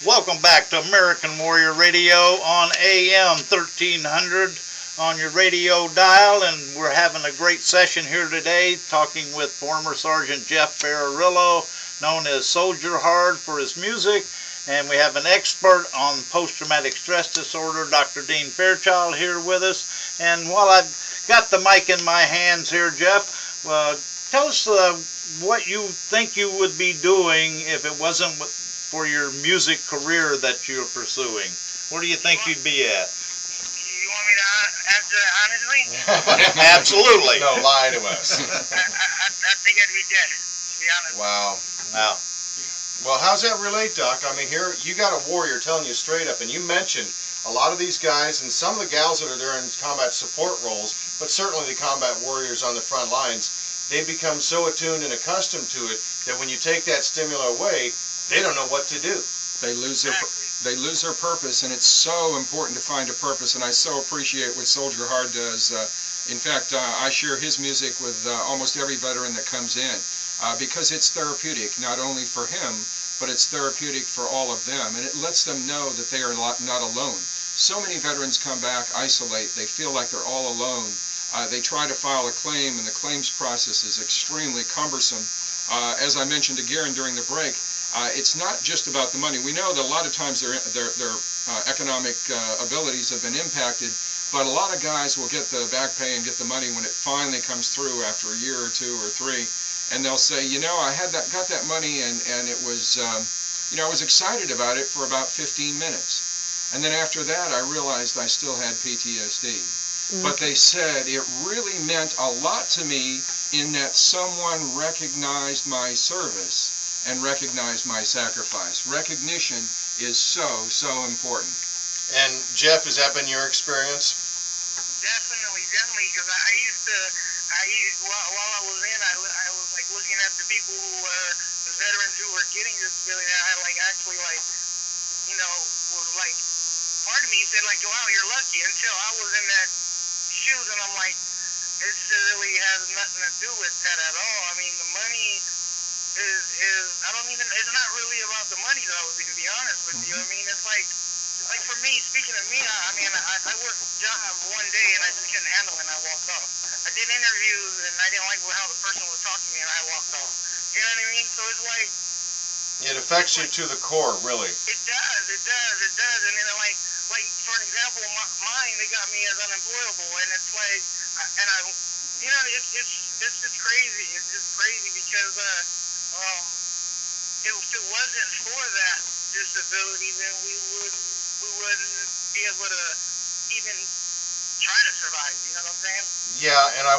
Welcome back to American Warrior Radio on AM 1300 on your radio dial, and we're having a great session here today talking with former Sergeant Jeff Ferrarillo, known as Soldier Hard for his music, and we have an expert on post-traumatic stress disorder, Dr. Dean Fairchild, here with us. And while I've got the mic in my hands here, Jeff, tell us what you think you would be doing if it wasn't for your music career that you're pursuing. Where do you think you'd be at? You want me to answer that honestly? Absolutely. No, lie to us. I think I'd be dead, to be honest. Wow. Now, Well, how's that relate, Doc? I mean, here you got a warrior telling you straight up, and you mentioned a lot of these guys and some of the gals that are there in combat support roles, but certainly the combat warriors on the front lines, they become so attuned and accustomed to it that when you take that stimuli away, they don't know what to do. They lose their purpose, and it's so important to find a purpose, and I so appreciate what Soldier Hard does. In fact, I share his music with almost every veteran that comes in because it's therapeutic, not only for him, but it's therapeutic for all of them, and it lets them know that they are not alone. So many veterans come back, isolate, they feel like they're all alone. They try to file a claim, and the claims process is extremely cumbersome. As I mentioned to Garen during the break, it's not just about the money. We know that a lot of times their economic abilities have been impacted, but a lot of guys will get the back pay and get the money when it finally comes through after a year or two or three, and they'll say, you know, I got that money, and it was, you know, I was excited about it for about 15 minutes, and then after that I realized I still had PTSD. But they said it really meant a lot to me in that someone recognized my service and recognize my sacrifice. Recognition is so important. And Jeff, has that been your experience? Definitely, because while I was in, I was like looking at the people who were the veterans who were getting disability, and I was like, part of me said like, wow, you're lucky, until I was in that shoes, and I'm like, it really has nothing to do with that at all. I mean, the money is it's not really about the money though, to be honest with you. I mean, it's like for me, speaking of me, I worked a job one day and I just couldn't handle it and I walked off. I did interviews and I didn't like how the person was talking to me and I walked off. You know what I mean? So it's like, it affects you to the core, really. It does. And then like for an example, mine, they got me as unemployable, and it's like, it's just crazy. It's just crazy because if it wasn't for that disability, then we wouldn't be able to even try to survive. You know what I'm saying? Yeah, and I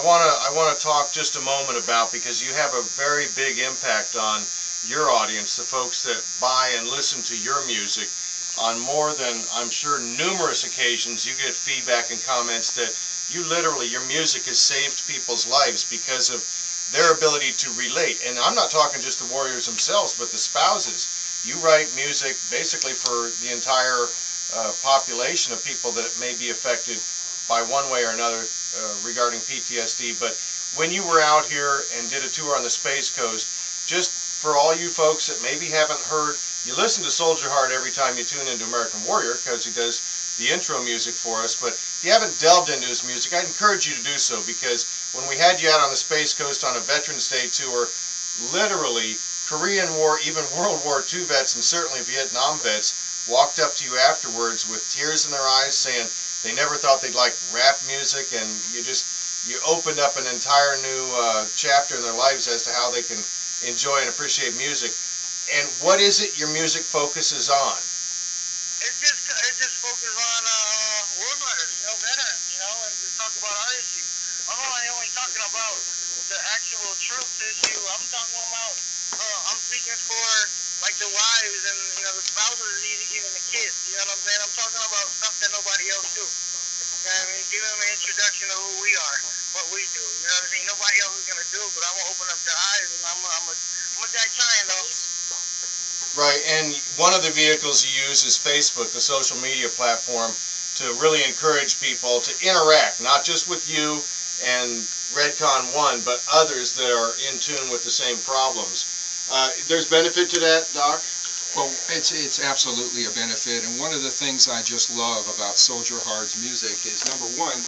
wanna talk just a moment about, because you have a very big impact on your audience, the folks that buy and listen to your music. On more than, I'm sure, numerous occasions, you get feedback and comments that your music has saved people's lives because of their ability to relate. And I'm not talking just the warriors themselves, but the spouses. You write music basically for the entire population of people that may be affected by one way or another regarding PTSD. But when you were out here and did a tour on the Space Coast, just for all you folks that maybe haven't heard, you listen to Soldier Hard every time you tune into American Warrior because he does the intro music for us, but if you haven't delved into his music, I'd encourage you to do so, because when we had you out on the Space Coast on a Veterans Day tour, literally Korean War, even World War II vets, and certainly Vietnam vets walked up to you afterwards with tears in their eyes saying they never thought they'd like rap music, and you opened up an entire new chapter in their lives as to how they can enjoy and appreciate music. And what is it your music focuses on? It just focuses on warfighters, veterans, and just talk about our issues. I'm not only talking about the actual truth issue. I'm talking about I'm speaking for like the wives and the spouses, even the kids. You know what I'm saying? I'm talking about stuff that nobody else do. I mean, give them an introduction of who we are, what we do. You know what I mean? Nobody else is gonna do it, but I'm gonna open up their eyes, and I'm a guy trying though. Right, and one of the vehicles you use is Facebook, the social media platform, to really encourage people to interact, not just with you and Redcon 1, but others that are in tune with the same problems. There's benefit to that, Doc? Well, it's absolutely a benefit, and one of the things I just love about Soldier Hard's music is, number one,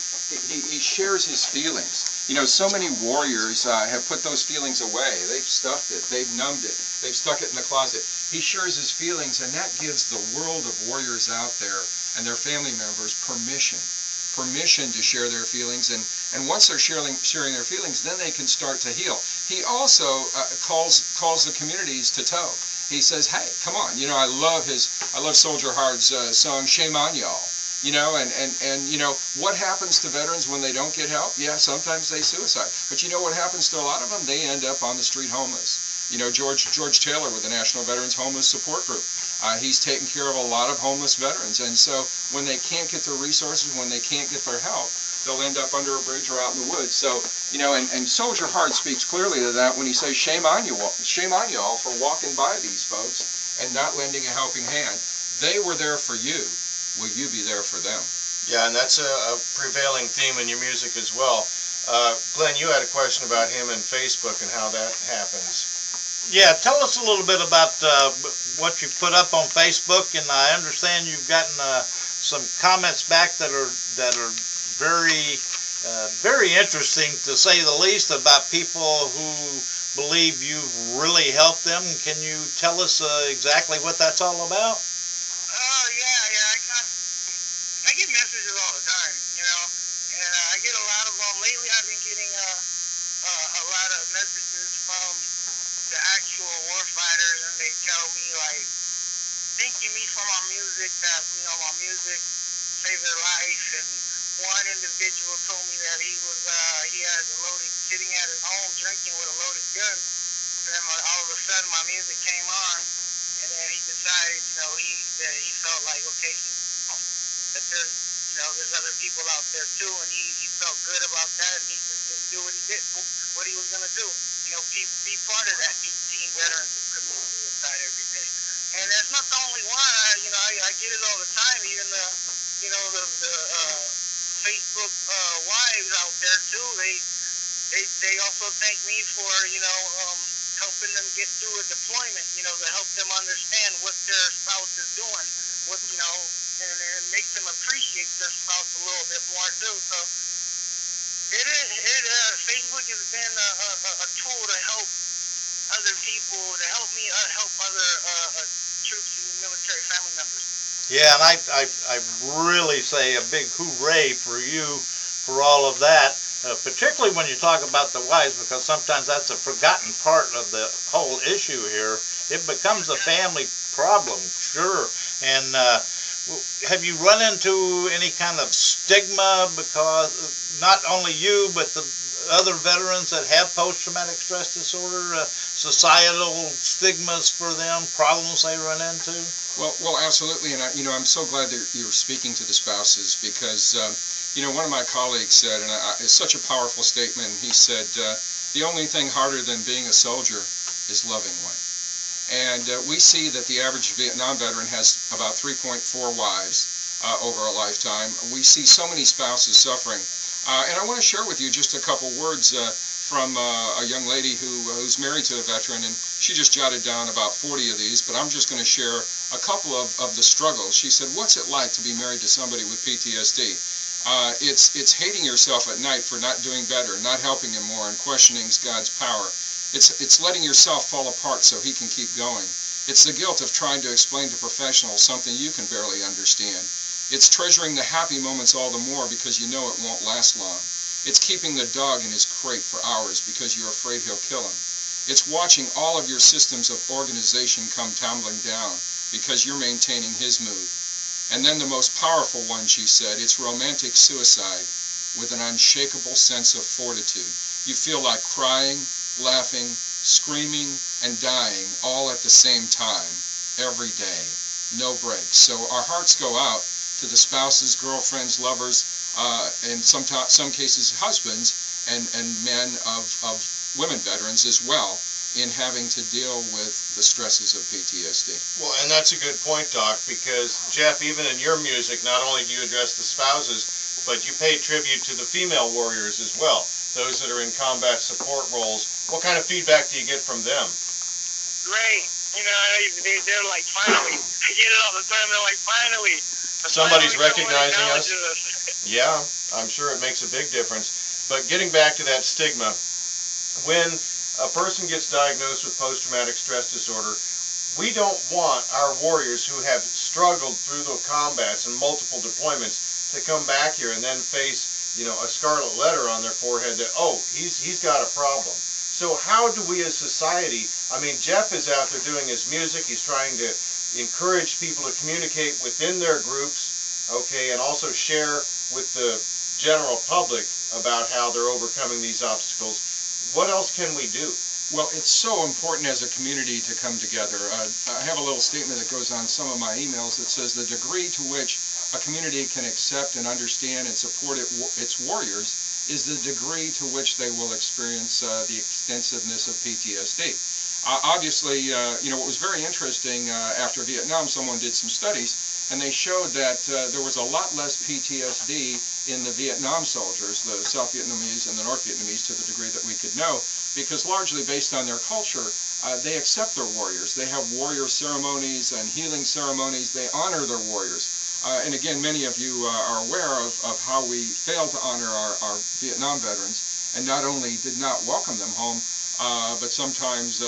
he shares his feelings. You know, so many warriors have put those feelings away. They've stuffed it, they've numbed it, they've stuck it in the closet. He shares his feelings, and that gives the world of warriors out there and their family members permission to share their feelings, and once they're sharing their feelings, then they can start to heal. He also calls the communities to toe. He says, hey, come on, you know, I love Soldier Hard's song, Shame on Y'all. You know, and you know, what happens to veterans when they don't get help? Yeah, sometimes they suicide. But you know what happens to a lot of them? They end up on the street homeless. You know, George Taylor with the National Veterans Homeless Support Group, he's taken care of a lot of homeless veterans. And so when they can't get their resources, when they can't get their help, they'll end up under a bridge or out in the woods. So, you know, and Soldier Hard speaks clearly to that when he says, shame on y'all for walking by these folks and not lending a helping hand. They were there for you. Will you be there for them? Yeah, and that's a prevailing theme in your music as well. Glenn, you had a question about him and Facebook and how that happens. Yeah, tell us a little bit about what you put up on Facebook, and I understand you've gotten some comments back that are very interesting, to say the least, about people who believe you've really helped them. Can you tell us exactly what that's all about? I get messages all the time, you know, and I get a lot of them. Lately I've been getting a lot of messages from the actual war fighters, and they tell me, like, thanking me for my music, that, you know, my music saved their life. And one individual told me that he had sitting at his home drinking with a loaded gun, and then all of a sudden my music came on, and then he decided, you know, that he felt like, okay, that there's other people out there too, and he felt good about that, and he just didn't do what he was gonna do. You know, be part of that team veterans who commit suicide every day. And that's not the only one. I get it all the time. Even the Facebook wives out there too. They also thank me for, you know, helping them get through a deployment. You know, to help them understand what their spouse is doing. What, you know, and it makes them appreciate their spouse a little bit more too. So Facebook has been a tool to help other people, to help me help other troops and military family members. Yeah, and I really say a big hooray for you for all of that, particularly when you talk about the wives, because sometimes that's a forgotten part of the whole issue here. It becomes a family problem, sure. And have you run into any kind of stigma, because not only you, but the other veterans that have post-traumatic stress disorder, societal stigmas for them, problems they run into? Well, absolutely, and I'm so glad that you're speaking to the spouses, because you know, one of my colleagues said, and it's such a powerful statement. He said, the only thing harder than being a soldier is loving one. And we see that the average Vietnam veteran has about 3.4 wives over a lifetime. We see so many spouses suffering. And I want to share with you just a couple words from a young lady who's married to a veteran, and she just jotted down about 40 of these, but I'm just going to share a couple of the struggles. She said, what's it like to be married to somebody with PTSD? It's hating yourself at night for not doing better, not helping him more, and questioning God's power. It's letting yourself fall apart so he can keep going. It's the guilt of trying to explain to professionals something you can barely understand. It's treasuring the happy moments all the more because you know it won't last long. It's keeping the dog in his crate for hours because you're afraid he'll kill him. It's watching all of your systems of organization come tumbling down because you're maintaining his mood. And then the most powerful one, she said, it's romantic suicide with an unshakable sense of fortitude. You feel like crying, laughing, screaming, and dying all at the same time, every day, no breaks. So our hearts go out to the spouses, girlfriends, lovers, in some cases husbands, and men of women veterans as well, in having to deal with the stresses of PTSD. Well, and that's a good point, Doc, because, Jeff, even in your music, not only do you address the spouses, but you pay tribute to the female warriors as well, those that are in combat support roles. What kind of feedback do you get from them? Great. You know, they're like, finally. I get it all the time. They're like, finally. Somebody's Finally recognizing someone us. acknowledges us. Yeah, I'm sure it makes a big difference. But getting back to that stigma, when a person gets diagnosed with post-traumatic stress disorder, we don't want our warriors who have struggled through the combats and multiple deployments to come back here and then face, a scarlet letter on their forehead that, oh, he's got a problem. So how do we as society, I mean, Jeff is out there doing his music, he's trying to encourage people to communicate within their groups, okay, and also share with the general public about how they're overcoming these obstacles. What else can we do? Well, it's so important as a community to come together. I have a little statement that goes on some of my emails that says the degree to which a community can accept and understand and support its warriors is the degree to which they will experience the extensiveness of PTSD. Obviously, what was very interesting after Vietnam, someone did some studies, and they showed that there was a lot less PTSD in the Vietnam soldiers, the South Vietnamese and the North Vietnamese, to the degree that we could know, because largely based on their culture, they accept their warriors. They have warrior ceremonies and healing ceremonies. They honor their warriors. And again, many of you are aware of how we failed to honor our Vietnam veterans, and not only did not welcome them home, but sometimes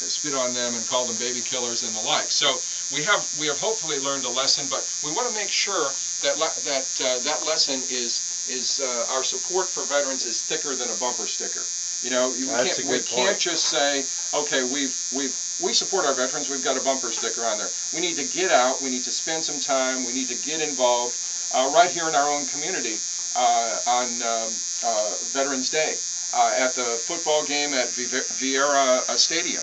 spit on them and called them baby killers and the like. So we have hopefully learned a lesson, but we want to make sure that that lesson is our support for veterans is thicker than a bumper sticker. We can't just say, okay, we support our veterans, we've got a bumper sticker on there. We need to get out, we need to spend some time, we need to get involved right here in our own community on Veterans Day. At the football game at Vieira Stadium.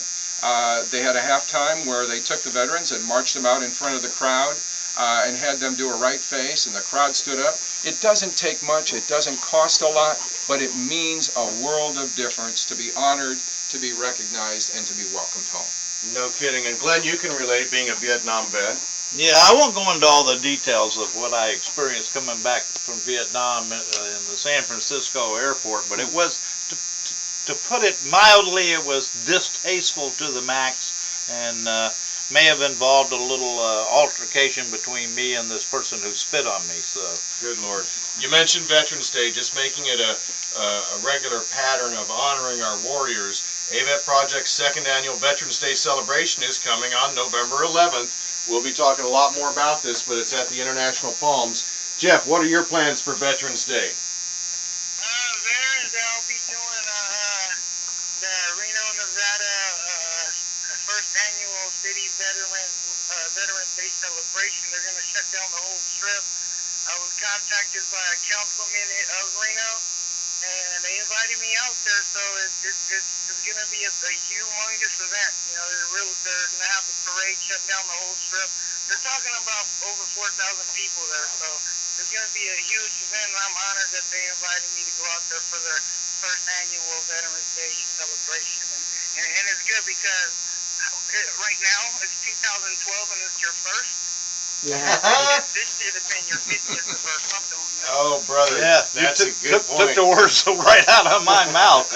They had a halftime where they took the veterans and marched them out in front of the crowd and had them do a right face, and the crowd stood up. It doesn't take much, it doesn't cost a lot, but it means a world of difference to be honored, to be recognized, and to be welcomed home. No kidding. And Glenn, you can relate, being a Vietnam vet. Yeah, I won't go into all the details of what I experienced coming back from Vietnam in the San Francisco airport, but it was, to put it mildly, it was distasteful to the max, and may have involved a little altercation between me and this person who spit on me. So, good Lord. You mentioned Veterans Day, just making it a regular pattern of honoring our warriors. AVET Project's second annual Veterans Day celebration is coming on November 11th. We'll be talking a lot more about this, but it's at the International Palms. Jeff, what are your plans for Veterans Day? Veterans Day, I'll be doing the Reno, Nevada first annual City Veterans Day celebration. They're going to shut down the whole strip. I was contacted by a councilman of Reno, and they invited me out there, so it's going to be a humongous event. They're going to have the parade, shut down the whole strip. They're talking about over 4,000 people there, so it's going to be a huge event, and I'm honored that they invited me to go out there for their first annual Veterans Day celebration. And it's good because right now it's 2012 and it's your first. yeah. This should have been your 50th or something. Oh, brother, Yeah, that's you a good point. took the words right out of my mouth.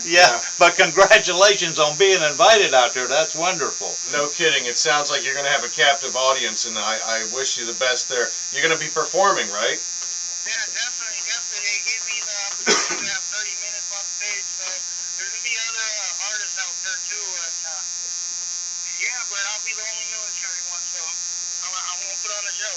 Yeah, but congratulations on being invited out there. That's wonderful. No kidding. It sounds like you're going to have a captive audience, and I wish you the best there. You're going to be performing, right? Yeah, definitely. They gave me the opportunity to have 30 minutes on stage, so there's going to be other artists out there too. And yeah, but I'll be the only military one, so I won't put on a show.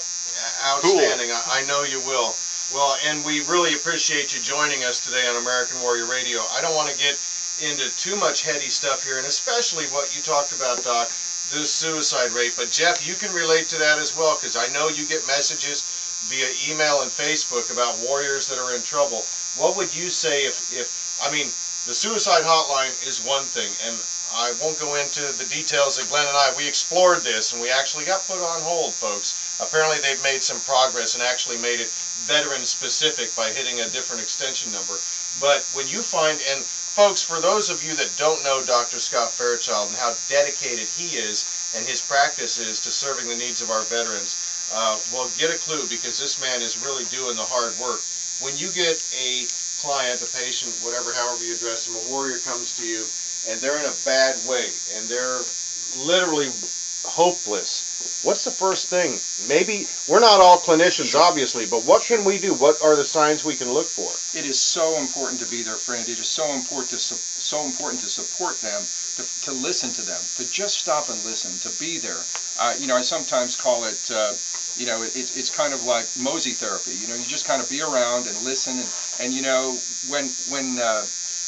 Outstanding. Cool. I know you will. Well, and we really appreciate you joining us today on American Warrior Radio. I don't want to get into too much heady stuff here, and especially what you talked about, Doc, the suicide rate. But Jeff, you can relate to that as well, because I know you get messages via email and Facebook about warriors that are in trouble. What would you say if I mean, the suicide hotline is one thing, and I won't go into the details that Glenn and we explored this, and we actually got put on hold, folks. Apparently they've made some progress and actually made it veteran specific by hitting a different extension number. But when you find, and folks, for those of you that don't know Dr. Scott Fairchild and how dedicated he is and his practice is to serving the needs of our veterans, well, get a clue, because this man is really doing the hard work. When you get a client, a patient, whatever, however you address them, a warrior comes to you, and they're in a bad way, and they're literally hopeless, what's the first thing? Maybe we're not all clinicians, obviously, but what can we do? What are the signs we can look for? It is so important to be their friend. It is so important to support them, to listen to them, to just stop and listen, to be there. I sometimes call it, it's kind of like Mosey therapy. You just kind of be around and listen, and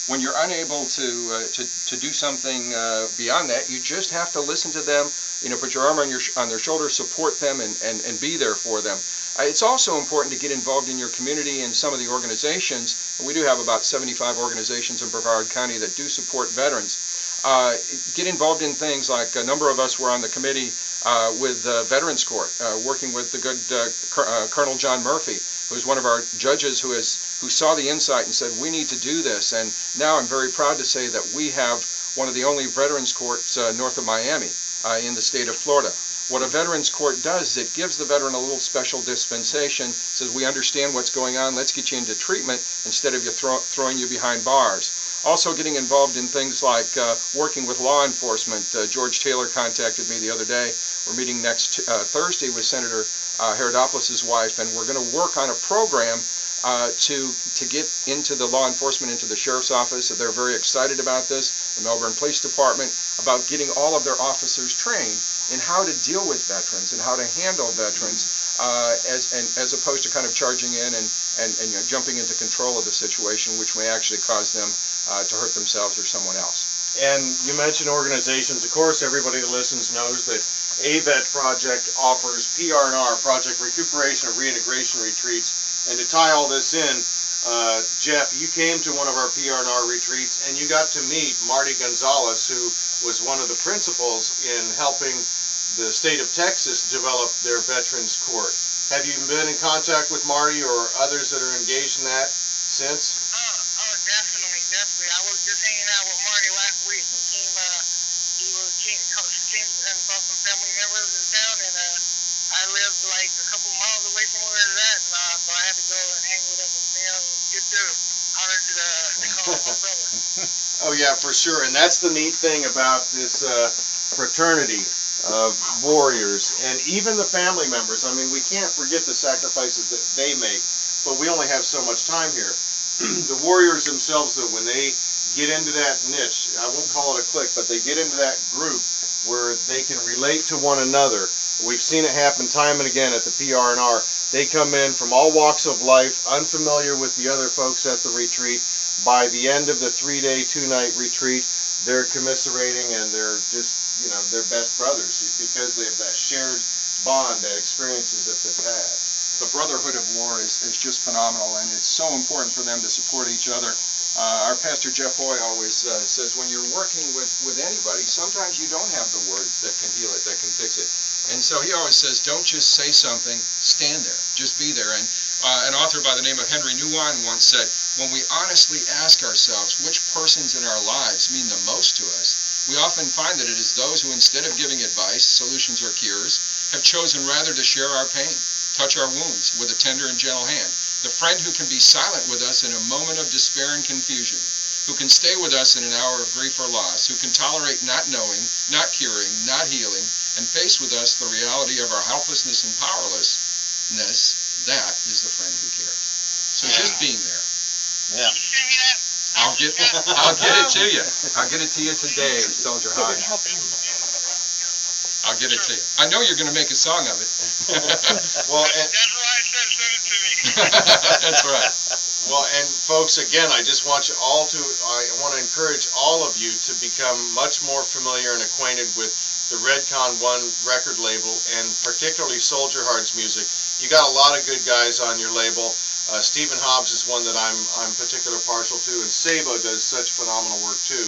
when you're unable to do something beyond that, you just have to listen to them. Put your arm on their shoulder, support them, and be there for them. It's also important to get involved in your community and some of the organizations. We do have about 75 organizations in Brevard County that do support veterans. Get involved in things like a number of us were on the committee with Veterans Court, working with the good Colonel John Murphy, who's one of our judges who saw the insight and said, we need to do this. And now I'm very proud to say that we have one of the only Veterans Courts north of Miami in the state of Florida. What a Veterans Court does is it gives the veteran a little special dispensation, says we understand what's going on, let's get you into treatment instead of throwing you behind bars. Also getting involved in things like working with law enforcement. George Taylor contacted me the other day. We're meeting next Thursday with Senator Herodopoulos' wife, and we're going to work on a program to get into the law enforcement, into the sheriff's office. So they're very excited about this, the Melbourne Police Department, about getting all of their officers trained in how to deal with veterans and how to handle veterans as opposed to kind of charging in and jumping into control of the situation, which may actually cause them to hurt themselves or someone else. And you mentioned organizations. Of course, everybody that listens knows that AVET project offers PR&R, Project Recuperation and Reintegration Retreats. And to tie all this in, Jeff, you came to one of our PR&R retreats and you got to meet Marty Gonzalez, who was one of the principals in helping the state of Texas develop their Veterans Court. Have you been in contact with Marty or others that are engaged in that since? Definitely. I was just hanging out with Marty last week. He came and saw some family members in town, and I live like a couple miles away from where they're at, and so I had to go and hang with him and see him. Get there. Honored to call him my brother. Oh yeah, for sure. And that's the neat thing about this fraternity of warriors, and even the family members. I mean, we can't forget the sacrifices that they make, but we only have so much time here. The warriors themselves, though, when they get into that niche, I won't call it a clique, but they get into that group where they can relate to one another. We've seen it happen time and again at the PR&R. They come in from all walks of life, unfamiliar with the other folks at the retreat. By the end of the 3-day, 2-night retreat, they're commiserating and they're just, they're best brothers because they have that shared bond, that experiences that they've had. The brotherhood of war is just phenomenal, and it's so important for them to support each other. Our pastor Jeff Hoy always says when you're working with anybody, sometimes you don't have the words that can heal it, that can fix it. And so he always says, don't just say something, stand there, just be there. And an author by the name of Henry Nouwen once said, when we honestly ask ourselves which persons in our lives mean the most to us, we often find that it is those who, instead of giving advice, solutions, or cures, have chosen rather to share our pain, touch our wounds with a tender and gentle hand. The friend who can be silent with us in a moment of despair and confusion, who can stay with us in an hour of grief or loss, who can tolerate not knowing, not curing, not healing, and face with us the reality of our helplessness and powerlessness, that is the friend who cares. So just being there. Yeah. Can you send me that? I'll get it to you. I'll get it to you today, Soldier High. I'll get it to you. I know you're going to make a song of it. Well, That's why I said send it to me. That's right. Well, and folks, again, I just want I want to encourage all of you to become much more familiar and acquainted with the Redcon 1 record label, and particularly Soldier Heart's music. You got a lot of good guys on your label. Stephen Hobbs is one that I'm particularly partial to, and Sabo does such phenomenal work too.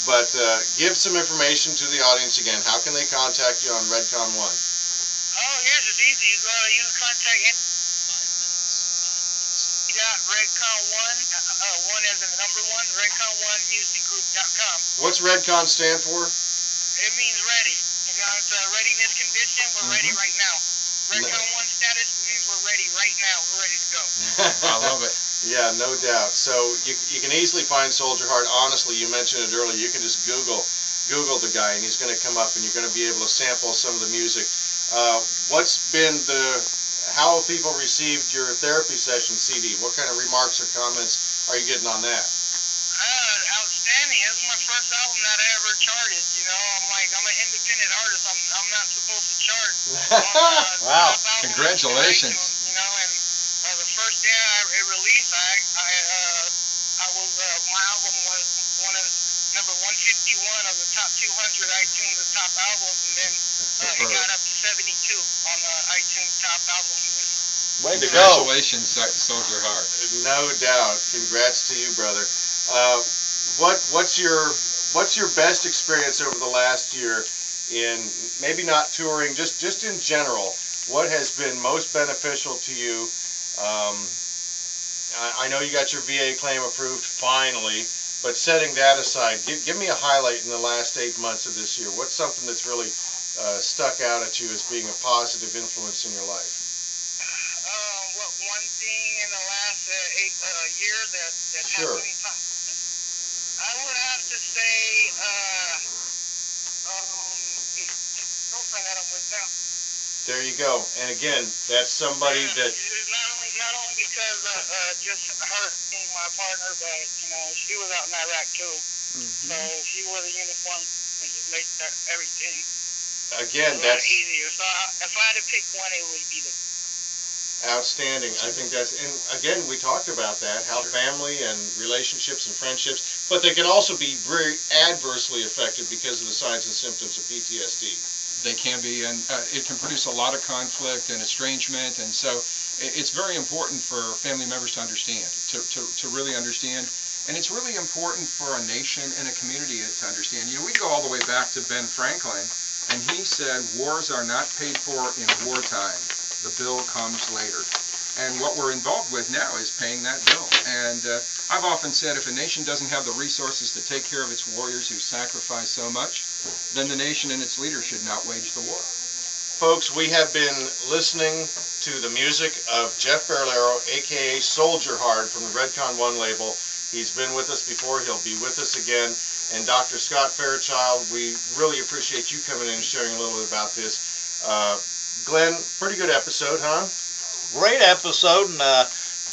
But give some information to the audience again. How can they contact you on Redcon 1? Oh, yes, it's easy. You go to use contact. 5 minutes. Redcon1, 1 as in the number 1, redcon1musicgroup.com. What's Redcon stand for? It means ready. It's a readiness condition. We're ready right now. Redcon 1 status means we're ready right now. We're ready to go. I love it. Yeah, no doubt. So you can easily find Soldier Heart. Honestly, you mentioned it earlier. You can just Google Google the guy, and he's going to come up, and you're going to be able to sample some of the music. How have people received your therapy session CD? What kind of remarks or comments are you getting on that? Outstanding. This is my first album that I ever charted. You know, I'm an independent artist. I'm not supposed to chart. Wow! Congratulations. You know, and the first day it released, my album was one of number 151 of the top 200 iTunes top albums, and then it got up to 72 on the iTunes top album list. Way to go! Congratulations, Soldier Heart. No doubt. Congrats to you, brother. What's your best experience over the last year in maybe not touring, just in general? What has been most beneficial to you? I know you got your VA claim approved finally, but setting that aside, give me a highlight in the last 8 months of this year. What's something that's really stuck out at you as being a positive influence in your life? One thing in the last year that Sure. has been I would have to say the girlfriend that I'm with now. There you go. And again, that's somebody that... Not only because just her being my partner, but, you know, she was out in Iraq too. So she wore the uniform and just made everything Again, a lot easier. So if I had to pick one, it would be the... Outstanding. I think that's, and again, we talked about that, how family and relationships and friendships, but they can also be very adversely affected because of the signs and symptoms of PTSD. They can be, and it can produce a lot of conflict and estrangement, and so it's very important for family members to understand, to really understand, and it's really important for a nation and a community to understand. You know, we go all the way back to Ben Franklin, and he said, wars are not paid for in wartime. The bill comes later. And what we're involved with now is paying that bill. And I've often said if a nation doesn't have the resources to take care of its warriors who sacrifice so much, then the nation and its leaders should not wage the war. Folks, we have been listening to the music of Jeff Barrelero, a.k.a. Soldier Hard, from the Redcon 1 label. He's been with us before. He'll be with us again. And Dr. Scott Fairchild, we really appreciate you coming in and sharing a little bit about this. Glenn, pretty good episode, huh? Great episode, and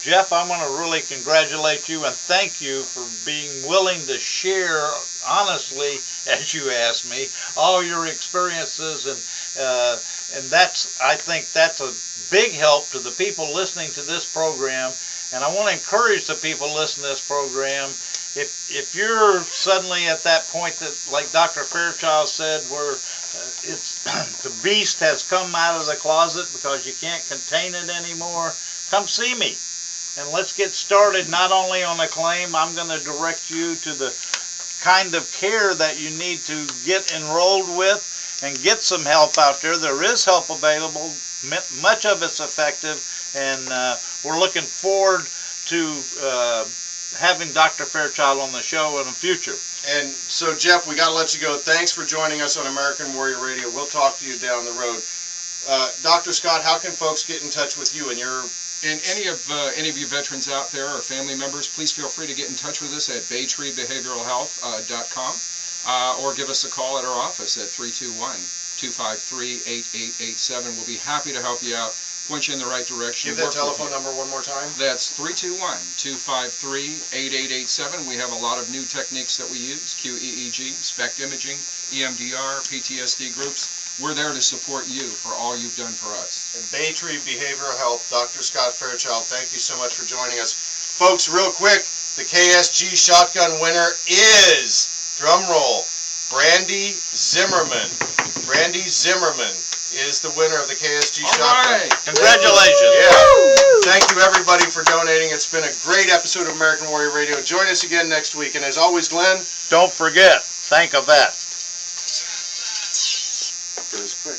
Jeff, I want to really congratulate you and thank you for being willing to share honestly, as you asked me, all your experiences, and I think that's a big help to the people listening to this program. And I want to encourage the people listening to this program. If you're suddenly at that point that, like Dr. Fairchild said, where it's the beast has come out of the closet because you can't contain it anymore, come see me. And let's get started not only on a claim, I'm going to direct you to the kind of care that you need to get enrolled with and get some help out there. There is help available. Much of it's effective, and we're looking forward to having Dr. Fairchild on the show in the future. And so, Jeff, we got to let you go. Thanks for joining us on American Warrior Radio. We'll talk to you down the road. Dr. Scott, how can folks get in touch with you and your... And any of you veterans out there or family members, please feel free to get in touch with us at baytreebehavioralhealth.com or give us a call at our office at 321-253-8887. We'll be happy to help you out, point you in the right direction. Give that telephone number one more time. That's 321-253-8887. We have a lot of new techniques that we use, QEEG, SPECT imaging, EMDR, PTSD groups. We're there to support you for all you've done for us. And Baytree Behavioral Health, Dr. Scott Fairchild, thank you so much for joining us. Folks, real quick, the KSG shotgun winner is, drum roll, Brandy Zimmerman. Brandy Zimmerman is the winner of the KSG shotgun. All right. Congratulations. Yeah. Thank you, everybody, for donating. It's been a great episode of American Warrior Radio. Join us again next week. And as always, Glenn, Don't forget, thank AVET. goes quick.